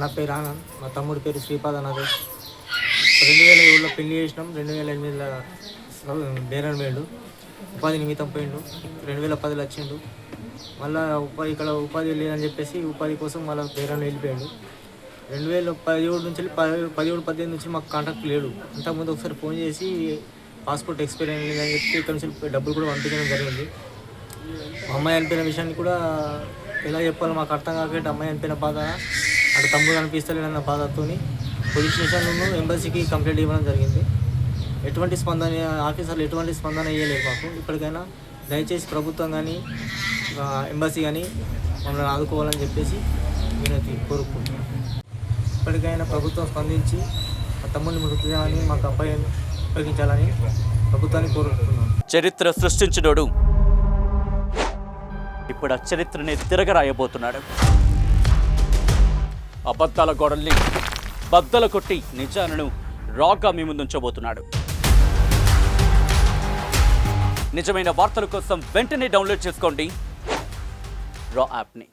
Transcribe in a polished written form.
నా పేరు ఆనంద్, మా తమ్ముడి పేరు శ్రీపాద నరేష్. 2007లో పెళ్లి చేసినాం. 2008లో బేరన్ వేళ్ళు ఉపాధి నిమిత్తం పోయిండు. 2010లో వచ్చిండు. మళ్ళీ ఇక్కడ ఉపాధి లేదని చెప్పేసి ఉపాధి కోసం మళ్ళీ బేరన్ వెళ్ళిపోయాడు. 2017 నుంచి 17-18 నుంచి మాకు కాంటాక్ట్ లేడు. అంతకుముందు ఒకసారి ఫోన్ చేసి పాస్పోర్ట్ ఎక్స్పైర్ అయింది అని చెప్పి ఇక్కడ నుంచి డబ్బులు కూడా పంపించడం జరిగింది. మా అమ్మాయి అనిపోయిన విషయాన్ని కూడా ఎలా చెప్పాలో మాకు అర్థం కాకపోతే అమ్మాయి అనిపోయిన బాధ అక్కడ తమ్ముడు అనిపిస్తలేనన్న బాధతో పోలీస్ స్టేషన్లో ఎంబసీకి కంప్లైంట్ ఇవ్వడం జరిగింది. ఎటువంటి స్పందన ఆఫీసర్లు ఎటువంటి స్పందన ఇవ్వలేదు మాకు. ఇప్పటికైనా దయచేసి ప్రభుత్వం కానీ ఎంబసీ కానీ మమ్మల్ని ఆదుకోవాలని చెప్పేసి వినతి కోరుకుంటున్నాం. ఇప్పటికైనా ప్రభుత్వం స్పందించి ఆ తమ్ముడిని మృతదేహాన్ని మాకు అప్పగించాలని ప్రభుత్వాన్ని కోరుకుంటున్నాం. చరిత్ర సృష్టించినోడు ఇప్పుడు ఆ చరిత్రని తిరగరాయబోతున్నాడు. అబద్ధాల గోడల్ని బద్దలు కొట్టి నిజాలను రాగా మీ ముందుంచబోతున్నాడు. నిజమైన వార్తల కోసం వెంటనే డౌన్లోడ్ చేసుకోండి రా యాప్ని.